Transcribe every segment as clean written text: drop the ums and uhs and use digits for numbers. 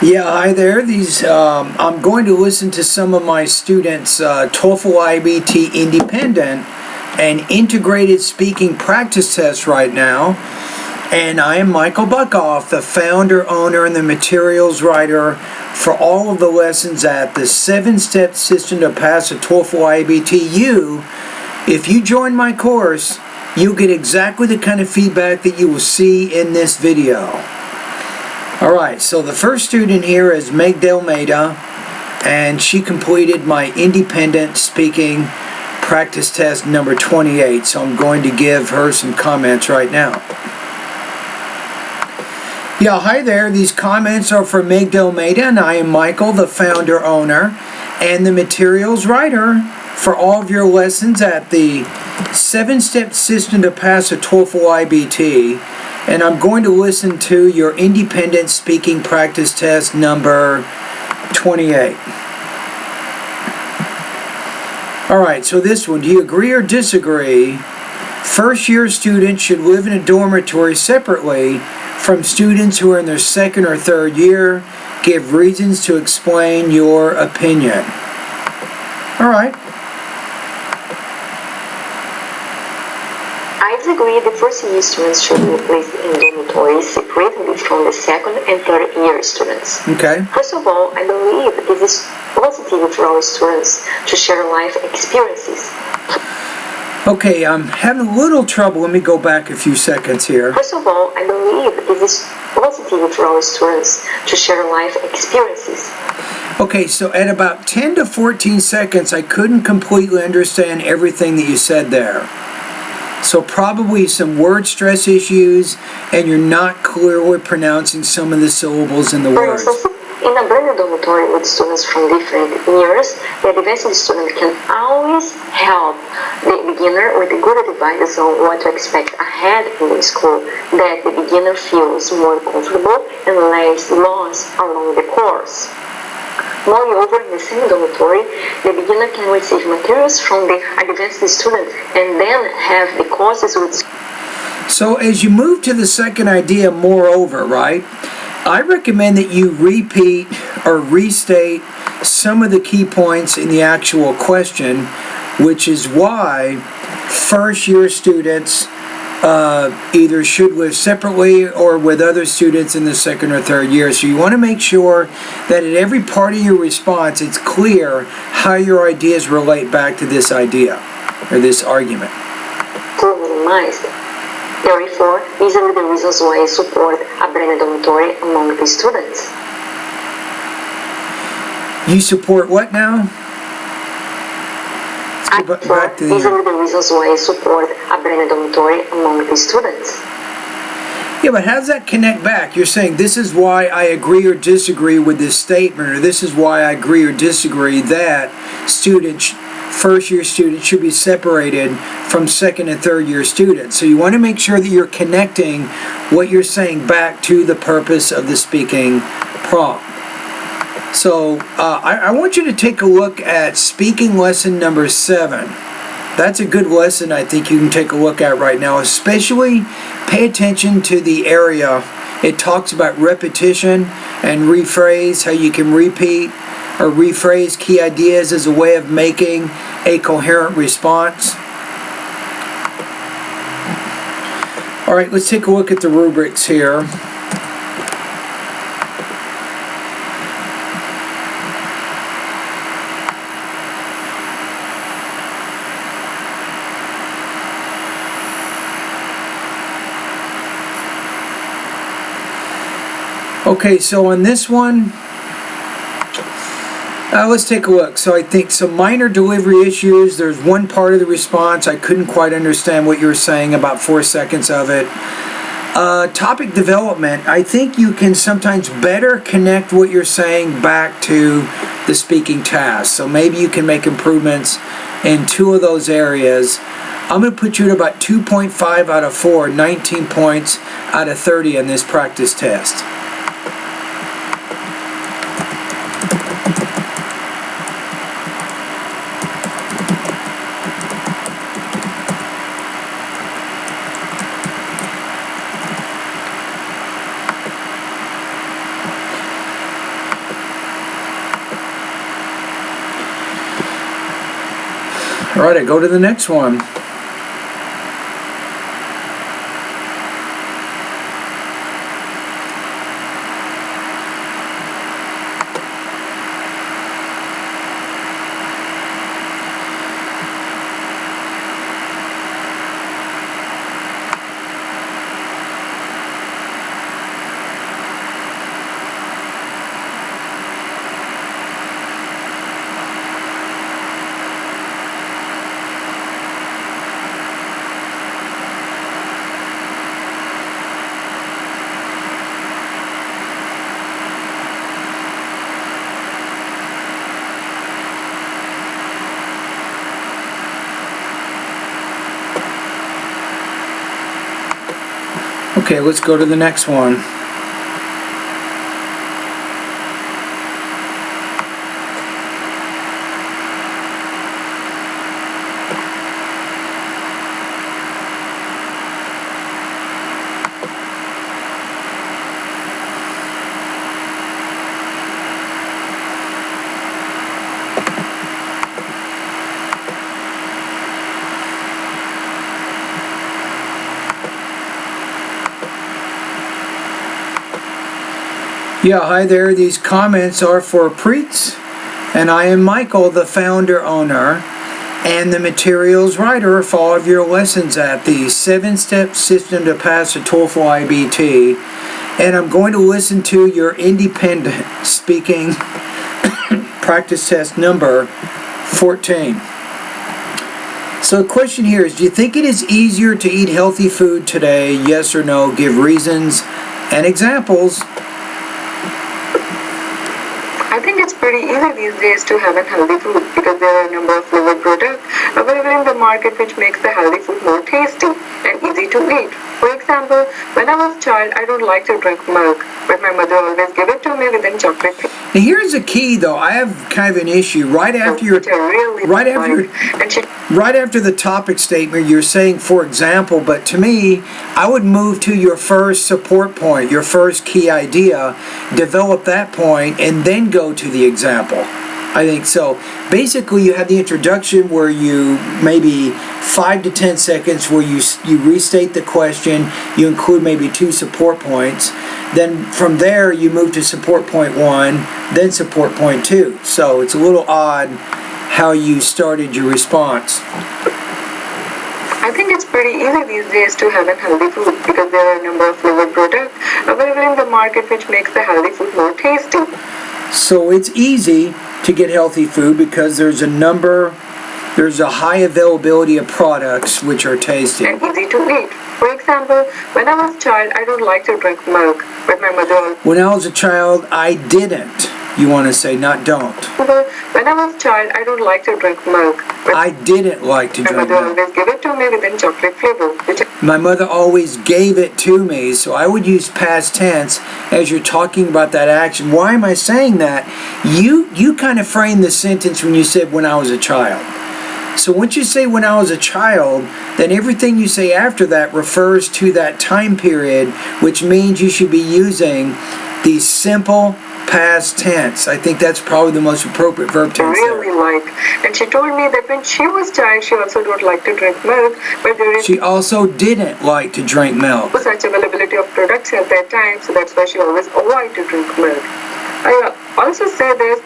Yeah, hi there. I'm going to listen to some of my students' TOEFL IBT independent and integrated speaking practice tests right now. And I am Michael Buckoff, the founder, owner, and the materials writer for all of the lessons at the 7-step system to pass a TOEFL IBT. If you join my course, you'll get exactly the kind of feedback that you will see in this video. Alright, so the first student here is Meg Delmeda, and she completed my independent speaking practice test number 28, so I'm going to give her some comments right now. Yeah, hi there. These comments are for Meg Delmeda, and I am Michael, the founder, owner, and the materials writer for all of your lessons at the 7-step system to pass a TOEFL IBT. And I'm going to listen to your independent speaking practice test number 28. Alright, so this one, do you agree or disagree? First year students should live in a dormitory separately from students who are in their second or third year. Give reasons to explain your opinion. Alright. I disagree. The first year students should be placed in dormitories separately from the second and third year students. Okay. First of all, I believe it is positive for our students to share life experiences. Okay, I'm having a little trouble. Let me go back a few seconds here. First of all, I believe it is positive for our students to share life experiences. Okay, so at about 10 to 14 seconds, I couldn't completely understand everything that you said there. So probably some word stress issues, and you're not clearly pronouncing some of the syllables in the words. In a blended dormitory with students from different years, the advanced student can always help the beginner with a good advice on what to expect ahead in the school, that the beginner feels more comfortable and less lost along the course. Moreover, in the same dormitory, the beginner can receive materials from the advanced student and then have the courses with. So as you move to the second idea, moreover, right, I recommend that you repeat or restate some of the key points in the actual question, which is why first year students either should live separately or with other students in the second or third year. So you want to make sure that at every part of your response it's clear how your ideas relate back to this idea or this argument. Therefore, these are the reasons why I support a blended dormitory among the students. You support what now? These are the reasons why I support a blended dormitory among the students. Yeah, but how does that connect back? You're saying this is why I agree or disagree with this statement, or this is why I agree or disagree that first year students should be separated from second and third year students. So you want to make sure that you're connecting what you're saying back to the purpose of the speaking prompt. So I want you to take a look at speaking lesson number 7. That's a good lesson I think you can take a look at right now. Especially pay attention to the area. It talks about repetition and rephrase, how you can repeat or rephrase key ideas as a way of making a coherent response. Alright, let's take a look at the rubrics here. Okay, so on this one, let's take a look. So I think some minor delivery issues. There's one part of the response I couldn't quite understand what you were saying, about 4 seconds of it. Topic development. I think you can sometimes better connect what you're saying back to the speaking task. So maybe you can make improvements in 2 of those areas. I'm going to put you at about 2.5 out of 4, 19 points out of 30 in this practice test. All right, I go to the next one. Okay, let's go to the next one. Yeah, hi there. These comments are for Preets, and I am Michael, the founder, owner, and the materials writer for all of your lessons at the 7-step system to pass the TOEFL IBT. And I'm going to listen to your independent speaking practice test number 14. So the question here is, do you think it is easier to eat healthy food today? Yes or no? Give reasons and examples. I think it's pretty easy these days to have a healthy food because there are a number of flavored products available in the market which makes the healthy food more tasty and easy to eat. For example, when I was a child, I don't like to drink milk, but my mother always gave it to me within chocolate. Now here's the key, though. I have kind of an issue. Right after the topic statement, you're saying, for example, but to me, I would move to your first support point, your first key idea, develop that point, and then go to the example. I think so. Basically, you have the introduction where you maybe 5 to 10 seconds where you restate the question. You include maybe 2 support points. Then from there, you move to support point 1, then support point 2. So it's a little odd how you started your response. I think it's pretty easy these days to have a healthy food because there are a number of flavored products available in the market which makes the healthy food more tasty. So it's easy to get healthy food because there's a high availability of products which are tasty. And easy to eat. For example, when I was a child, I don't like to drink milk, but my mother... When I was a child, I didn't. You want to say, not don't. When I was a child, I don't like to drink milk. I didn't like to drink milk. My mother always gave it to me within chocolate flavor. My mother always gave it to me, so I would use past tense as you're talking about that action. Why am I saying that? You kind of framed the sentence when you said, when I was a child. So once you say when I was a child, then everything you say after that refers to that time period, which means you should be using the simple past tense. I think that's probably the most appropriate verb tense there. And she told me that when she was a child, she also don't like to drink milk, but there is... She also didn't like to drink milk. Such availability of products at that time, so that's why she always avoided to drink milk. I also say this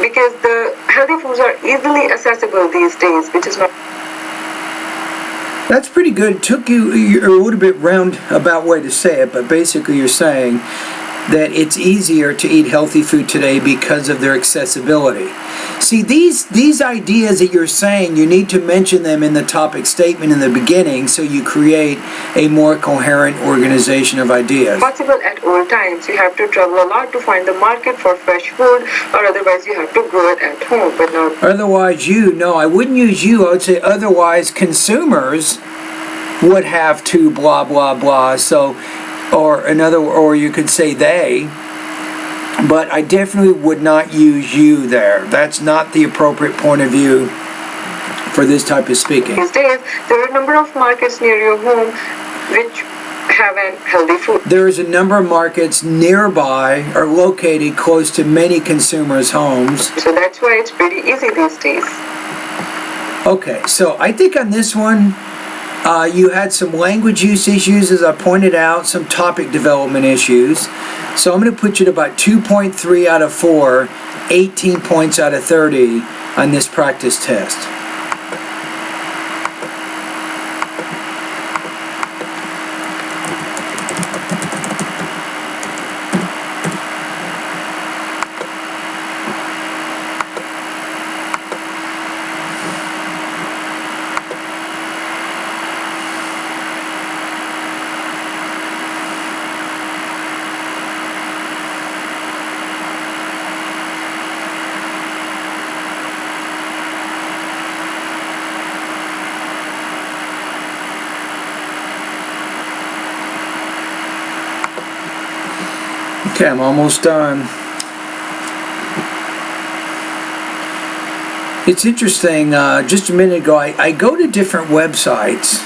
because the healthy foods are easily accessible these days, which is not... That's pretty good. It took you a little bit roundabout way to say it, but basically you're saying that it's easier to eat healthy food today because of their accessibility. See, these ideas that you're saying, you need to mention them in the topic statement in the beginning so you create a more coherent organization of ideas. Possible at all times. You have to travel a lot to find the market for fresh food, or otherwise you have to grow it at home. But not otherwise I wouldn't use you. I would say otherwise consumers would have to blah, blah, blah. So, or you could say they, but I definitely would not use you there. That's not the appropriate point of view for this type of speaking. These days, there are a number of markets near your home which have a healthy food. There is a number of markets nearby or located close to many consumers' homes. So that's why it's pretty easy these days. Okay, so I think on this one, you had some language use issues, as I pointed out, some topic development issues. So I'm going to put you at about 2.3 out of 4, 18 points out of 30 on this practice test. Okay, I'm almost done. It's interesting, just a minute ago, I go to different websites,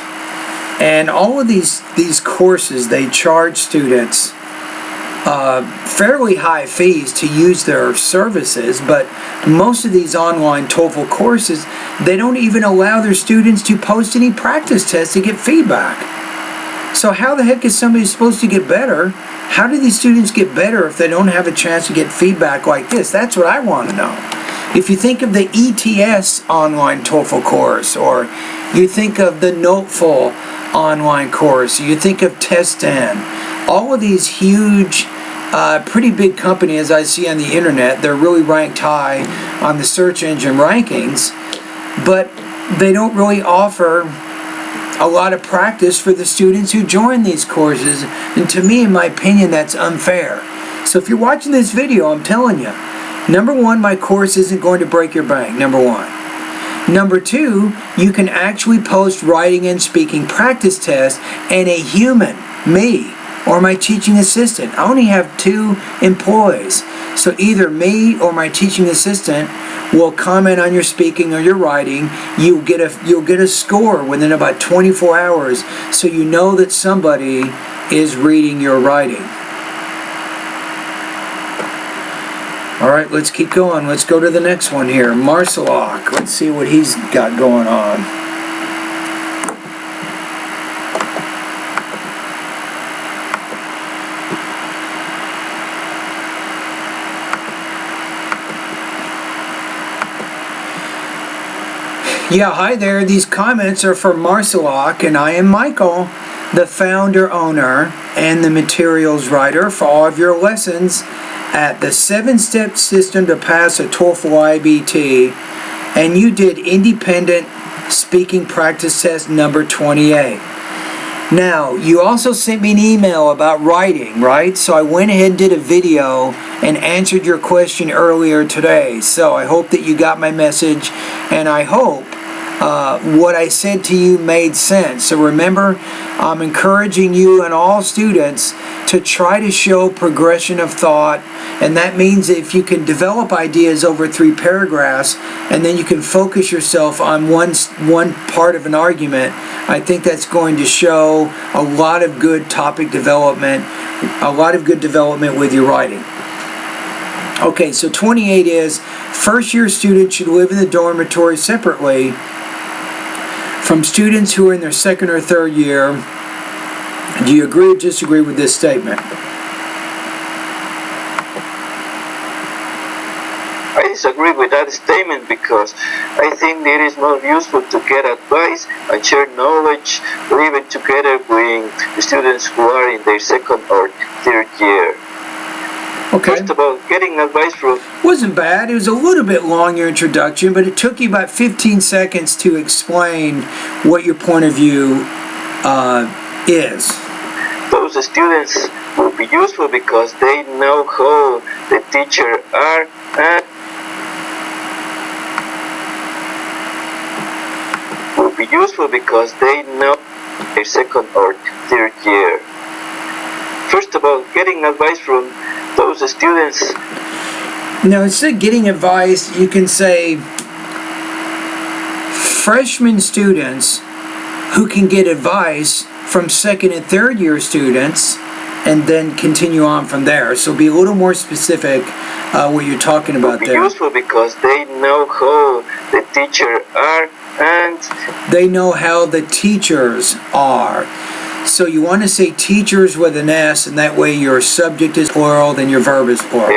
and all of these courses, they charge students fairly high fees to use their services, but most of these online TOEFL courses, they don't even allow their students to post any practice tests to get feedback. So how the heck is somebody supposed to get better? How do these students get better if they don't have a chance to get feedback like this? That's what I want to know. If you think of the ETS online TOEFL course, or you think of the Noteful online course, you think of Testan, all of these huge, pretty big companies I see on the internet, they're really ranked high on the search engine rankings, but they don't really offer a lot of practice for the students who join these courses, and to me, in my opinion, that's unfair. So if you're watching this video, I'm telling you, number one, my course isn't going to break your bank, number one. Number two, you can actually post writing and speaking practice tests, and a human, me, or my teaching assistant. I only have 2 employees, so either me or my teaching assistant will comment on your speaking or your writing. You'll get a score within about 24 hours, so you know that somebody is reading your writing. All right, let's keep going. Let's go to the next one here. Marcelok. Let's see what he's got going on. Yeah, hi there. These comments are for Marcelok, and I am Michael, the founder, owner, and the materials writer for all of your lessons at the 7-step system to pass a TOEFL IBT, and you did independent speaking practice test number 28. Now, you also sent me an email about writing, right? So I went ahead and did a video and answered your question earlier today. So I hope that you got my message, and I hope what I said to you made sense. So remember, I'm encouraging you and all students to try to show progression of thought, and that means if you can develop ideas over 3 paragraphs and then you can focus yourself on one part of an argument, I think that's going to show a lot of good topic development, a lot of good development with your writing. Okay, so 28 is, first-year students should live in the dormitory separately from students who are in their 2nd or 3rd year. Do you agree or disagree with this statement? I disagree with that statement because I think it is more useful to get advice and share knowledge living together with students who are in their 2nd or 3rd year. Okay. First of all, getting advice from... Wasn't bad. It was a little bit long, your introduction, but it took you about 15 seconds to explain what your point of view is. Those students will be useful because they know how the teacher are and will be useful because they know their 2nd or 3rd year. First of all, getting advice from those students. Now, instead of getting advice, you can say freshman students who can get advice from 2nd and 3rd year students, and then continue on from there. So be a little more specific what you're talking about there. Useful because they know how the teacher are and They know how the teachers are. So you want to say teachers with an S, and that way your subject is plural, then your verb is plural.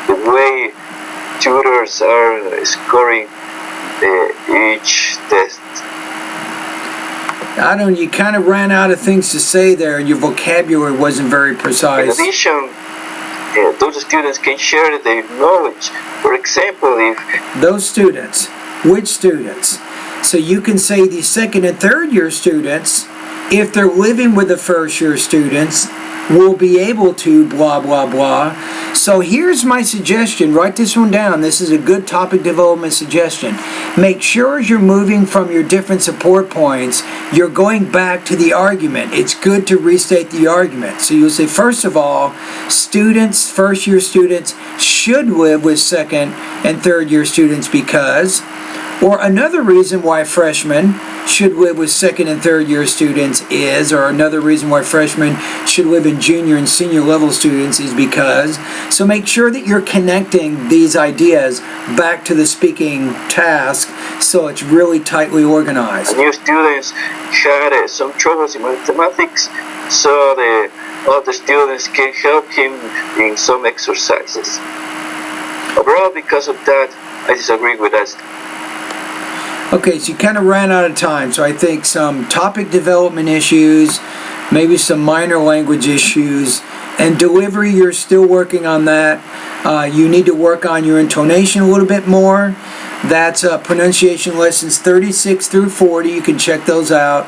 the way tutors are scoring each test. I don't know, you kind of ran out of things to say there, and your vocabulary wasn't very In precise. addition, those students can share their knowledge. For example, if Those students, which students? So you can say the second and third year students, if they're living with the first year students, will be able to blah, blah, blah. So here's my suggestion. Write this one down. This is a good topic development suggestion. Make sure as you're moving from your different support points, you're going back to the argument. It's good to restate the argument. So you'll say, first of all, students, first year students, should live with second and third year students because, or another reason why freshmen should live with second and third year students is, or another reason why freshmen should live in junior and senior level students is because. So make sure that you're connecting these ideas back to the speaking task so it's really tightly organized. new students had some troubles in mathematics, so all the students can help him in some exercises. Overall, because of that, I disagree with that. Okay, so you kind of ran out of time, so I think some topic development issues, maybe some minor language issues, and delivery, you're still working on that. You need to work on your intonation a little bit more. That's pronunciation lessons 36 through 40. You can check those out.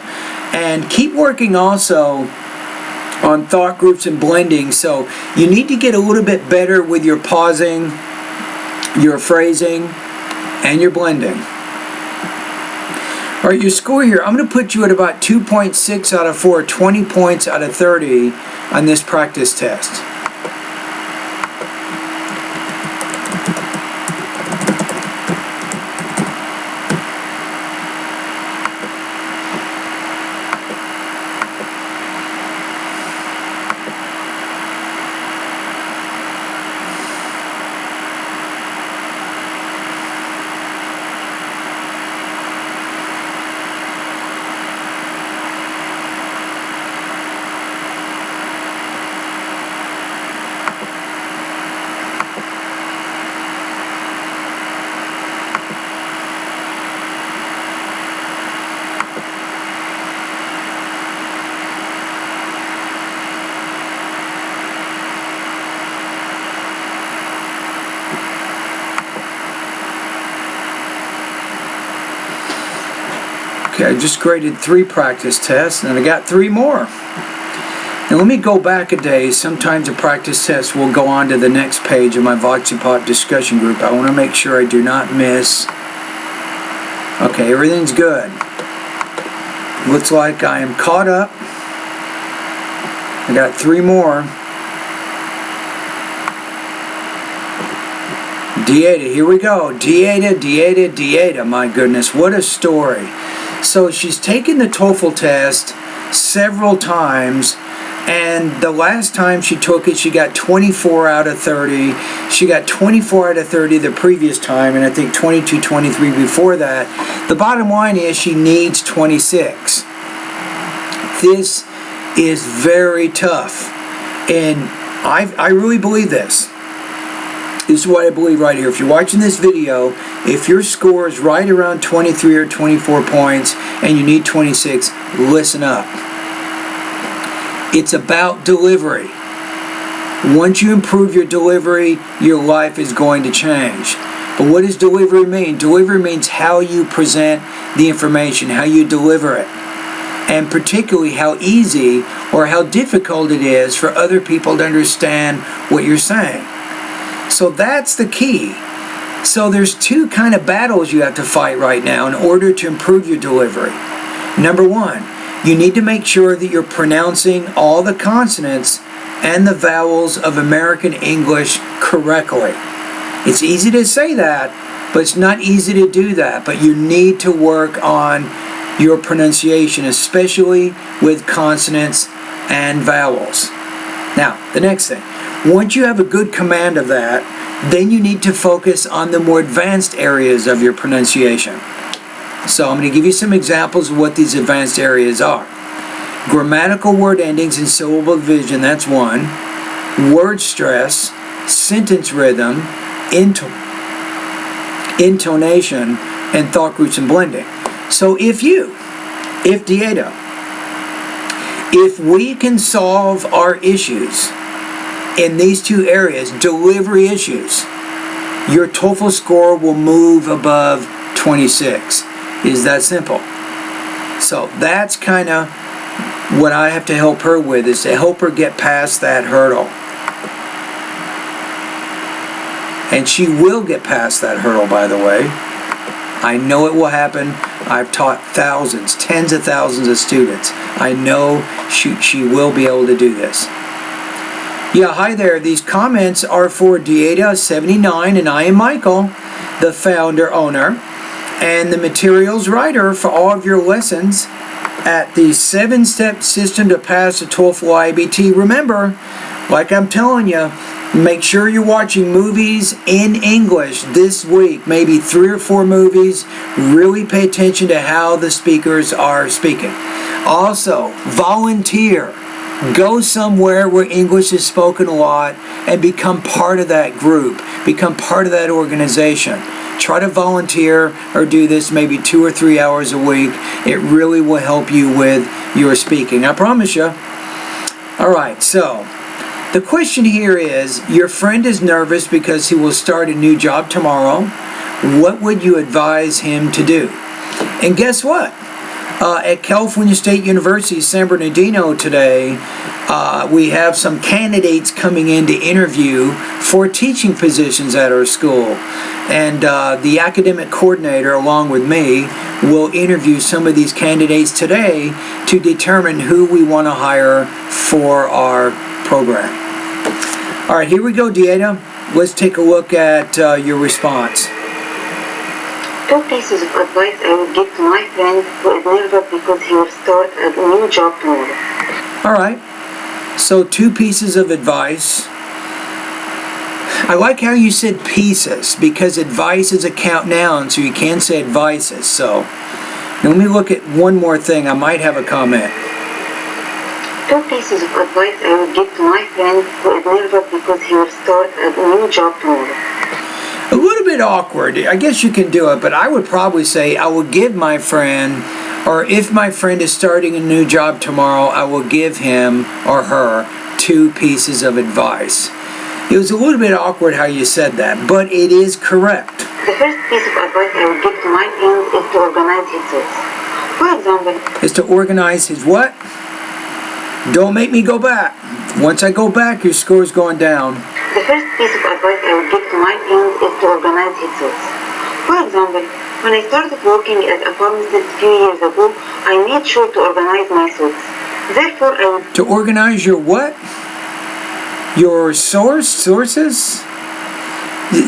And keep working also on thought groups and blending. So you need to get a little bit better with your pausing, your phrasing, and your blending. All right, your score here, I'm going to put you at about 2.6 out of 4, 20 points out of 30 on this practice test. Okay, I just graded 3 practice tests, and I got 3 more. Now let me go back a day. Sometimes a practice test will go on to the next page of my Voxipot discussion group. I want to make sure I do not miss. Okay, everything's good. Looks like I am caught up. I got 3 more. Dieta, here we go. Dieta. My goodness, what a story. So she's taken the TOEFL test several times, and the last time she took it, she got 24 out of 30. She got 24 out of 30 the previous time, and I think 22, 23 before that. The bottom line is she needs 26. This is very tough, and I really believe this. This is what I believe right here. If you're watching this video, if your score is right around 23 or 24 points and you need 26, listen up. It's about delivery. Once you improve your delivery, your life is going to change. But what does delivery mean? Delivery means how you present the information, how you deliver it, and particularly how easy or how difficult it is for other people to understand what you're saying. So that's the key. So there's 2 kind of battles you have to fight right now in order to improve your delivery. Number 1, you need to make sure that you're pronouncing all the consonants and the vowels of American English correctly. It's easy to say that, but it's not easy to do that. But you need to work on your pronunciation, especially with consonants and vowels. Now, the next thing. Once you have a good command of that, then you need to focus on the more advanced areas of your pronunciation. So I'm going to give you some examples of what these advanced areas are. Grammatical word endings and syllable division, that's one. Word stress, sentence rhythm, intonation, and thought groups and blending. So if Dieta, if we can solve our issues in these two areas, delivery issues, your TOEFL score will move above 26. It is that simple. So that's kind of what I have to help her with, is to help her get past that hurdle. And she will get past that hurdle, by the way. I know it will happen. I've taught thousands, tens of thousands of students. I know she will be able to do this. Yeah, hi there. These comments are for Dieta79, and I am Michael, the founder, owner, and the materials writer for all of your lessons at the 7-step system to pass the TOEFL IBT. Remember, like I'm telling you, make sure you're watching movies in English this week, maybe 3 or 4 movies. Really pay attention to how the speakers are speaking. Also, volunteer. Go somewhere where English is spoken a lot and become part of that group. Become part of that organization. Try to volunteer or do this maybe 2 or 3 hours a week. It really will help you with your speaking. I promise you. All right, so the question here is, your friend is nervous because he will start a new job tomorrow. What would you advise him to do? And guess what? At California State University, San Bernardino today, we have some candidates coming in to interview for teaching positions at our school. And the academic coordinator, along with me, will interview some of these candidates today to determine who we want to hire for our program. All right, here we go, Dieta. Let's take a look at your response. 2 pieces of advice I would give to my friend who is nervous because he will start a new job tomorrow. All right, so 2 pieces of advice. I like how you said pieces, because advice is a count noun, so you can say advices. So let me look at one more thing. I might have a comment. 2 pieces of advice I would give to my friend who is nervous because he will start a new job tomorrow. A little bit awkward. I guess you can do it, but I would probably say I will give my friend, or if my friend is starting a new job tomorrow, I will give him or her 2 pieces of advice. It was a little bit awkward how you said that, but it is correct. The first piece of advice I would give to my friend is to organize his thoughts. For example, Is to organize his what? Don't make me go back. Once I go back, your score is going down. the first piece of advice I would give to my friend is to organize his thoughts. For example, when I started working as a pharmacist a few years ago, I made sure to organize my thoughts. Therefore, I would... To organize your what? Your sources?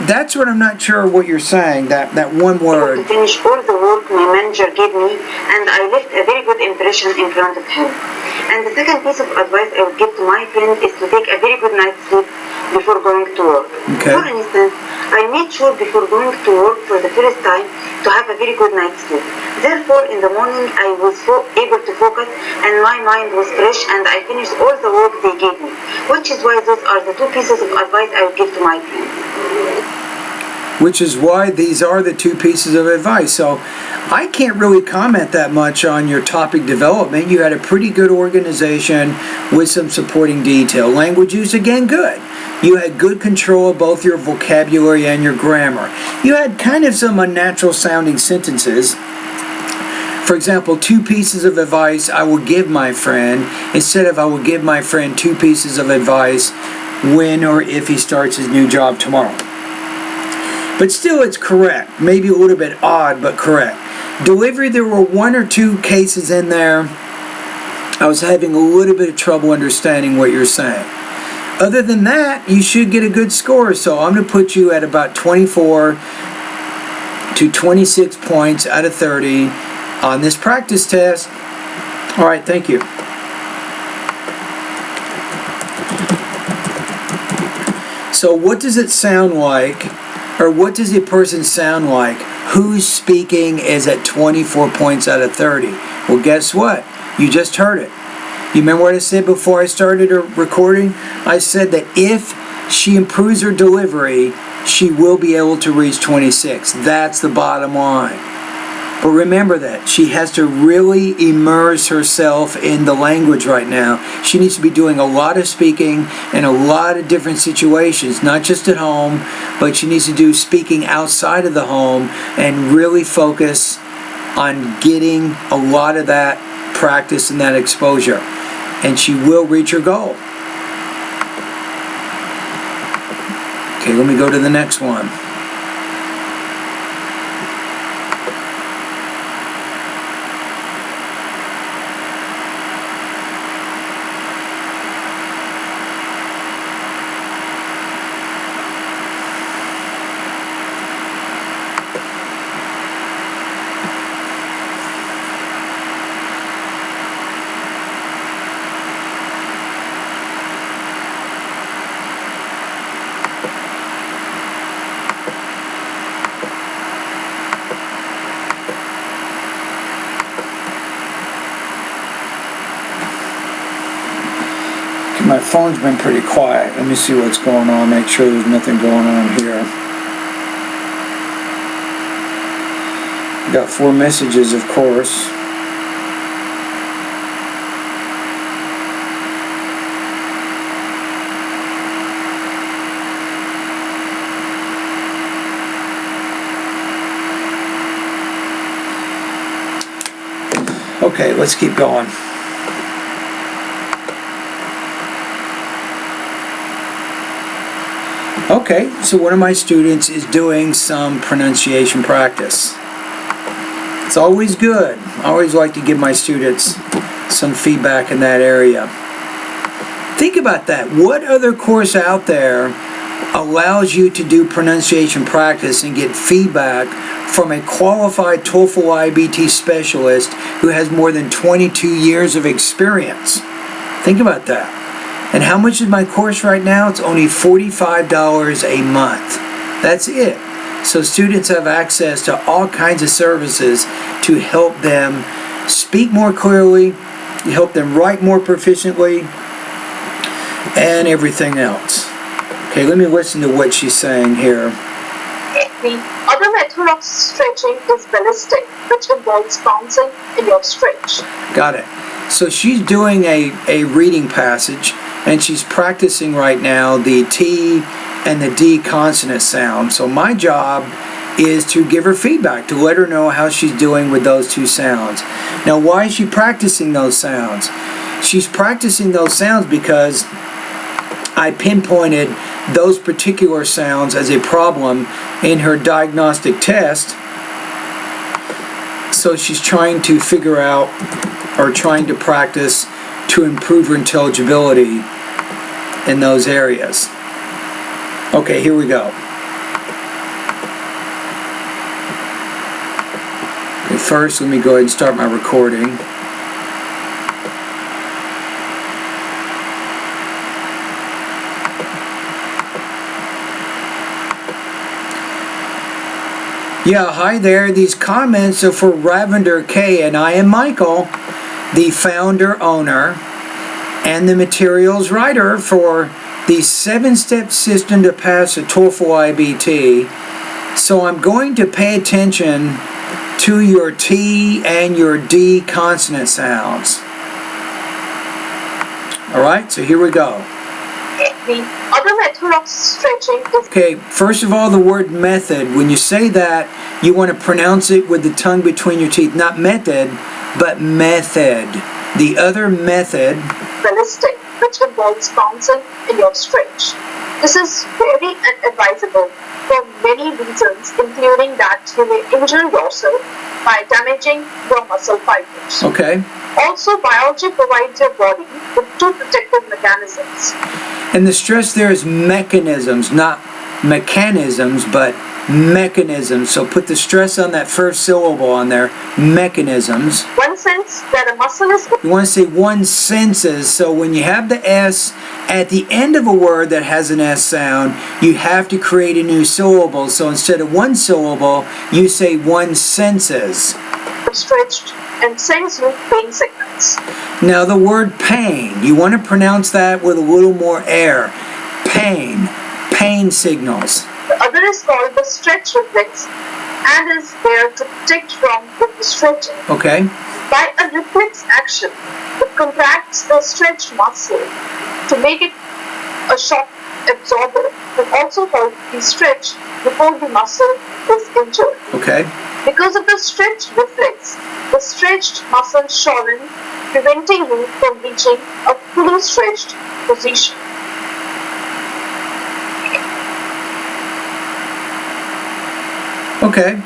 That's what I'm not sure what you're saying, that one word. To finish all the work my manager gave me, and I left a very good impression in front of him. And the second piece of advice I would give to my friend is to take a very good night's sleep before going to work. Okay. For instance, I made sure before going to work for the first time to have a very good night's sleep. Therefore, in the morning I was able to focus and my mind was fresh and I finished all the work they gave me. Which is why those are the 2 pieces of advice I would give to my friend. Which is why these are the 2 pieces of advice. So I can't really comment that much on your topic development. You had a pretty good organization with some supporting detail. Language use, again, good. You had good control of both your vocabulary and your grammar. You had kind of some unnatural sounding sentences. For example, 2 pieces of advice I will give my friend, instead of I will give my friend 2 pieces of advice when or if he starts his new job tomorrow. But still, it's correct. Maybe a little bit odd, but correct. Delivery, there were 1 or 2 cases in there I was having a little bit of trouble understanding what you're saying. Other than that, you should get a good score. So I'm going to put you at about 24 to 26 points out of 30 on this practice test. All right, thank you. So what does it sound like, or what does a person sound like who's speaking is at 24 points out of 30. Well, guess what? You just heard it. You remember what I said before I started recording? I said that if she improves her delivery, she will be able to reach 26. That's the bottom line. But remember that. She has to really immerse herself in the language right now. She needs to be doing a lot of speaking in a lot of different situations, not just at home, but she needs to do speaking outside of the home and really focus on getting a lot of that practice and that exposure. And she will reach her goal. Okay, let me go to the next one. My phone's been pretty quiet. Let me see what's going on, make sure there's nothing going on here. Got 4 messages, of course. Okay, let's keep going. Okay, so one of my students is doing some pronunciation practice. It's always good. I always like to give my students some feedback in that area. Think about that. What other course out there allows you to do pronunciation practice and get feedback from a qualified TOEFL IBT specialist who has more than 22 years of experience? Think about that. And how much is my course right now? It's only $45 a month. That's it. So students have access to all kinds of services to help them speak more clearly, help them write more proficiently, and everything else. Okay, let me listen to what she's saying here. The other method of stretching is ballistic, which involves bouncing in your stretch. Got it. So she's doing a reading passage, and she's practicing right now the T and the D consonant sound. So my job is to give her feedback, to let her know how she's doing with those two sounds. Now, why is she practicing those sounds? She's practicing those sounds because I pinpointed those particular sounds as a problem in her diagnostic test. So she's trying to figure out, or trying to practice to improve her intelligibility in those areas. Okay, here we go. Okay, first, let me go ahead and start my recording. Yeah, hi there. These comments are for Ravender K, and I am Michael, the founder, owner, and the materials writer for the 7-step system to pass a TOEFL IBT. So I'm going to pay attention to your T and your D consonant sounds. Alright, so here we go. The other method of stretching is... Okay, first of all, the word method. When you say that, you want to pronounce it with the tongue between your teeth. Not method, but method. The other method... ballistic, which involves bouncing in your stretch. This is very advisable for many reasons, including that you may injure yourself by damaging your muscle fibers. Okay. Also, biology provides your body with 2 protective mechanisms. And the stress there is mechanisms, not mechanisms, but mechanisms. So put the stress on that first syllable on there, mechanisms. One sense that a muscle is. You want to say one senses, so when you have the S at the end of a word that has an S sound, you have to create a new syllable. So instead of one syllable, you say one senses. Stretched and sends you pain signals. Now the word pain, you want to pronounce that with a little more air. Pain, pain signals. The other is called the stretch reflex and is there to protect from the stretching. Okay. By a reflex action, it contracts the stretched muscle to make it a shock absorber and also help be stretched before the muscle is injured. Okay. Because of the stretch reflex, the stretched muscle shorten, preventing you from reaching a fully stretched position. Okay.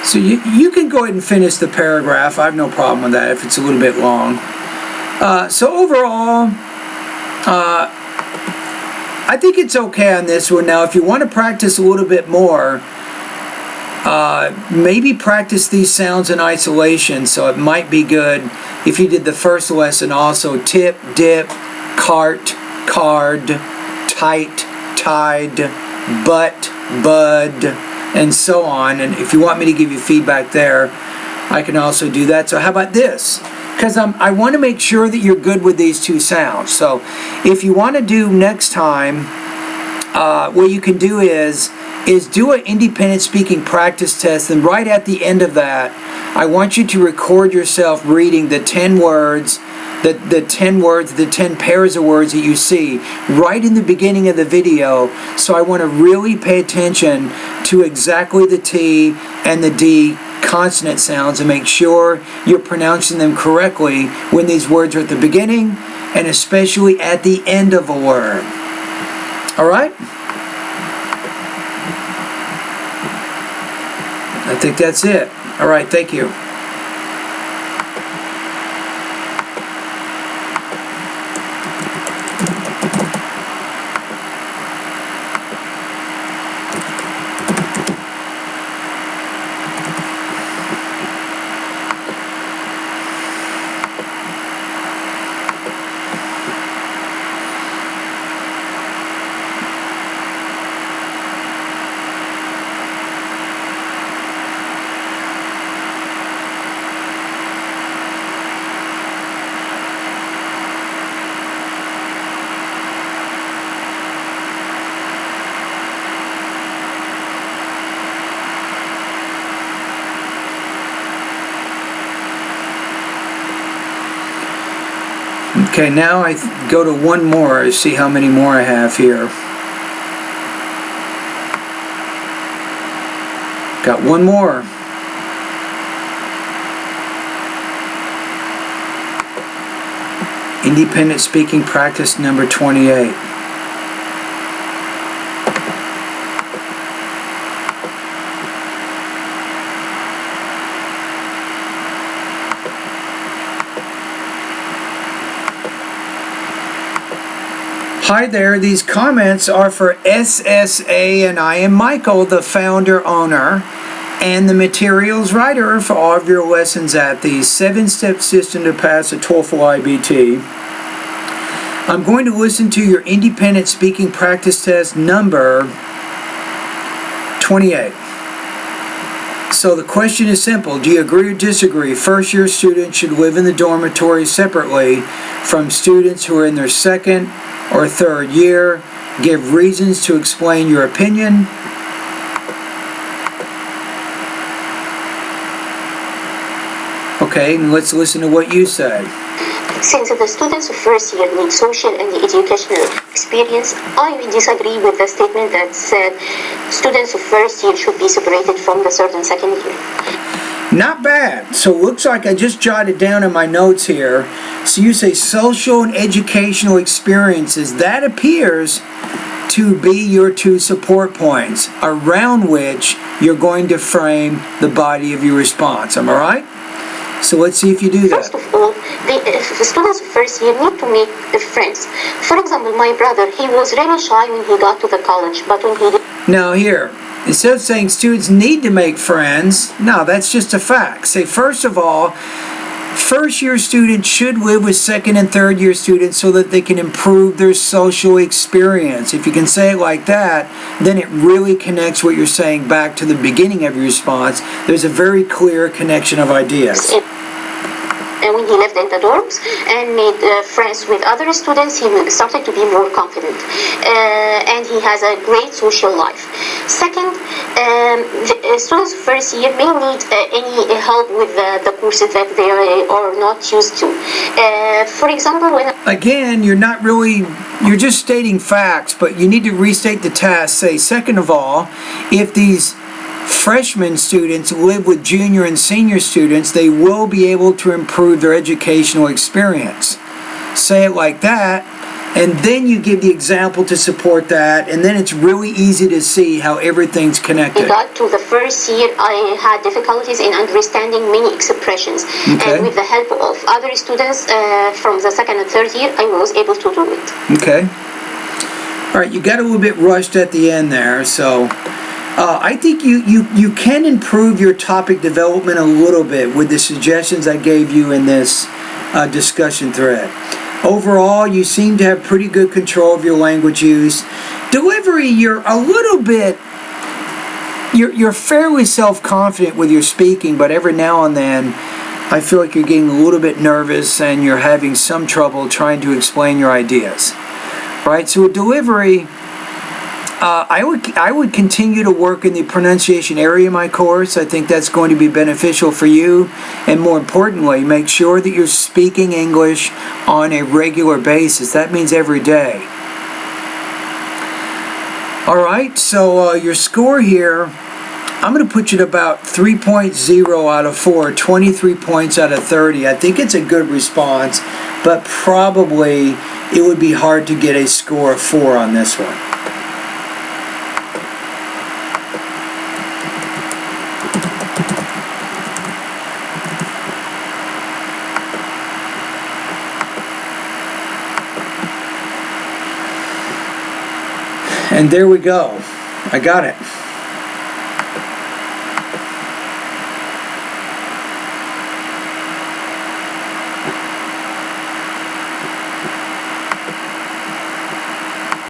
So you can go ahead and finish the paragraph. I have no problem with that if it's a little bit long. So overall, I think it's okay on this one. Now, if you want to practice a little bit more, maybe practice these sounds in isolation. So it might be good if you did the first lesson also. Tip, dip, cart, card, tight, tied, butt, bud, and so on. And if you want me to give you feedback there, I can also do that. So how about this? Because I want to make sure that you're good with these two sounds. So if you want to do next time, what you can do is do an independent speaking practice test, and right at the end of that, I want you to record yourself reading the 10 words, the 10 pairs of words that you see right in the beginning of the video. So I want to really pay attention to exactly the T and the D consonant sounds and make sure you're pronouncing them correctly when these words are at the beginning and especially at the end of a word. All right? I think that's it. All right, thank you. Okay, now I go to one more, see how many more I have here. Got one more. Independent speaking practice number 28. Hi there, these comments are for SSA, and I am Michael, the founder, owner, and the materials writer for all of your lessons at the 7-step system to pass a TOEFL IBT. I'm going to listen to your independent speaking practice test number 28. So the question is simple. Do you agree or disagree? First-year students should live in the dormitory separately from students who are in their second or third year. Give reasons to explain your opinion. Okay, and let's listen to what you say. Since the students of first year need social and educational experience, I disagree with the statement that said students of first year should be separated from the third and second year. Not bad. So it looks like I just jotted down in my notes here. So you say social and educational experiences. That appears to be your two support points around which you're going to frame the body of your response. Am I right? So let's see if you do that. First of all, the students of first year need to make friends. For example, my brother, he was really shy when he got to the college, but when he did... Now here, Instead of saying students need to make friends, no, that's just a fact. Say, first of all, first-year students should live with second and third-year students so that they can improve their social experience. If you can say it like that, then it really connects what you're saying back to the beginning of your response. There's a very clear connection of ideas. And when he lived in the dorms and made friends with other students, he started to be more confident. And he has a great social life. Second, the students first year may need any help with the courses that they are not used to. For example, when... Again, you're just stating facts, but you need to restate the task. Say, second of all, if these freshman students live with junior and senior students, they will be able to improve their educational experience. Say it like that, and then you give the example to support that, and then it's really easy to see how everything's connected. I got to the first year, I had difficulties in understanding many expressions. Okay. And with the help of other students from the second and third year, I was able to do it. Okay. All right, you got a little bit rushed at the end there, so... I think you can improve your topic development a little bit with the suggestions I gave you in this discussion thread. Overall, you seem to have pretty good control of your language use. Delivery, you're a little bit... You're fairly self-confident with your speaking, but every now and then I feel like you're getting a little bit nervous and you're having some trouble trying to explain your ideas. Right? So with delivery... I would continue to work in the pronunciation area of my course. I think that's going to be beneficial for you. And more importantly, make sure that you're speaking English on a regular basis. That means every day. All right, so your score here, I'm going to put you at about 3.0 out of 4, 23 points out of 30. I think it's a good response, but probably it would be hard to get a score of 4 on this one. And there we go. I got it.